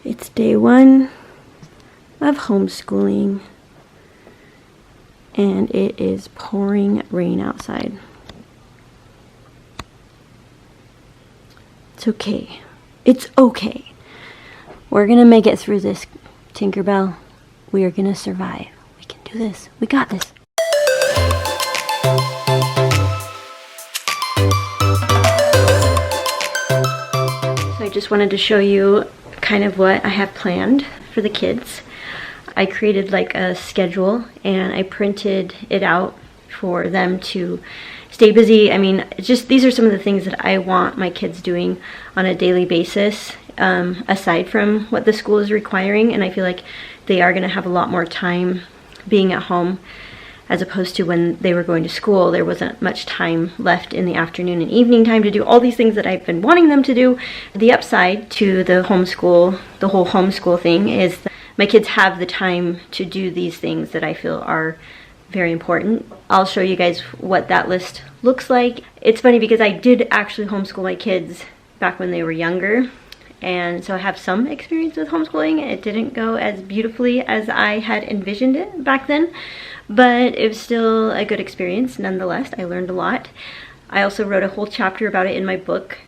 It's day 1 of homeschooling, and it is pouring rain outside. It's okay. It's okay. We're gonna make it through this, Tinkerbell. We are gonna survive. We can do this. We got this. So I just wanted to show you kind of what I have planned for the kids. I created like a schedule and I printed it out for them to stay busy. I mean, it's just, these are some of the things that I want my kids doing on a daily basis, aside from what the school is requiring. And I feel like they are going to have a lot more time being at home, as opposed to when they were going to school. There wasn't much time left in the afternoon and evening time to do all these things that I've been wanting them to do. The upside to the homeschool, the whole homeschool thing, is that my kids have the time to do these things that I feel are very important. I'll show you guys what that list looks like. It's funny because I did actually homeschool my kids back when they were younger, and so I have some experience with homeschooling. It didn't go as beautifully as I had envisioned it back then, but it was still a good experience nonetheless. I learned a lot. I also wrote a whole chapter about it in my book.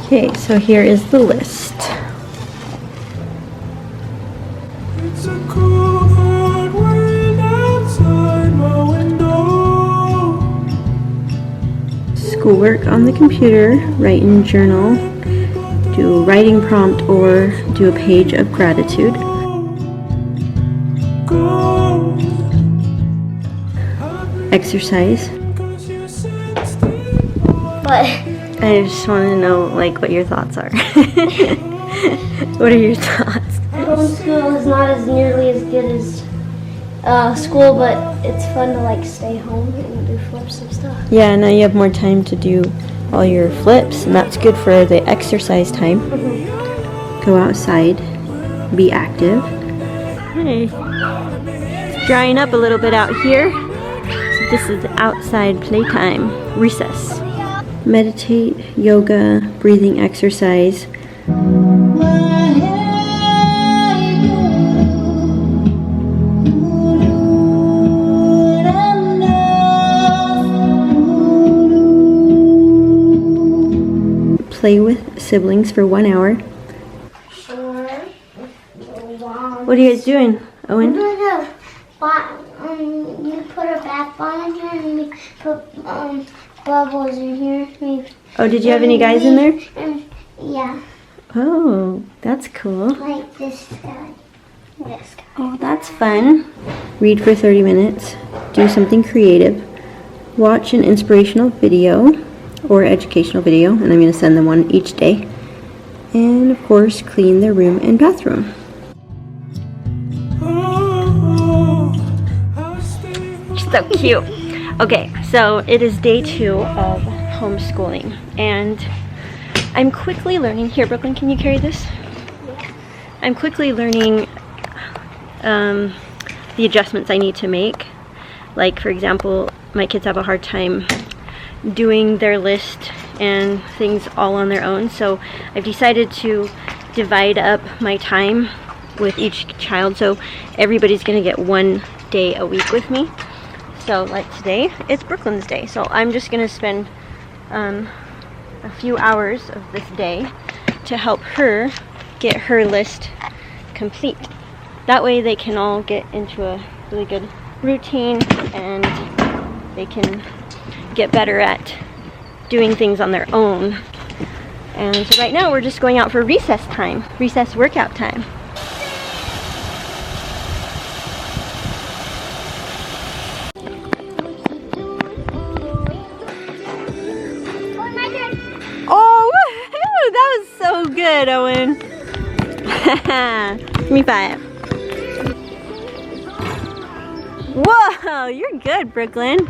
Okay, so here is the list. It's a cool hard wind outside my window. Schoolwork on the computer, write in journal, do a writing prompt, or do a page of gratitude. Exercise. What? I just want to know, like, what your thoughts are. What are your thoughts? Homeschool is not as nearly as good as school, but it's fun to like stay home and do flips and stuff. Yeah, now you have more time to do all your flips, and that's good for the exercise time. Go outside, be active. Hey, it's drying up a little bit out here. So this is outside playtime, recess. Meditate, yoga, breathing exercise. Play with siblings for 1 hour. Sure. What are you guys doing, Owen? You put a bath bomb in here and we put bubbles in here. Oh, did you have any guys in there? Yeah. Oh, that's cool. Like this guy. This guy. Oh, that's fun. Read for 30 minutes. Do something creative. Watch an inspirational video or educational video, and I'm going to send them one each day. And of course, clean their room and bathroom. So cute. Okay, so it is day 2 of homeschooling, and I'm quickly learning. Here, Brooklyn, can you carry this? I'm quickly learning the adjustments I need to make. Like, for example, my kids have a hard time doing their list and things all on their own, so I've decided to divide up my time with each child, so everybody's gonna get 1 day a week with me. So like today, it's Brooklyn's day, so I'm just gonna spend a few hours of this day to help her get her list complete. That way they can all get into a really good routine and they can get better at doing things on their own. And so right now we're just going out for recess time, recess workout time. Oh, that was so good, Owen. Give me 5. Whoa, you're good, Brooklyn.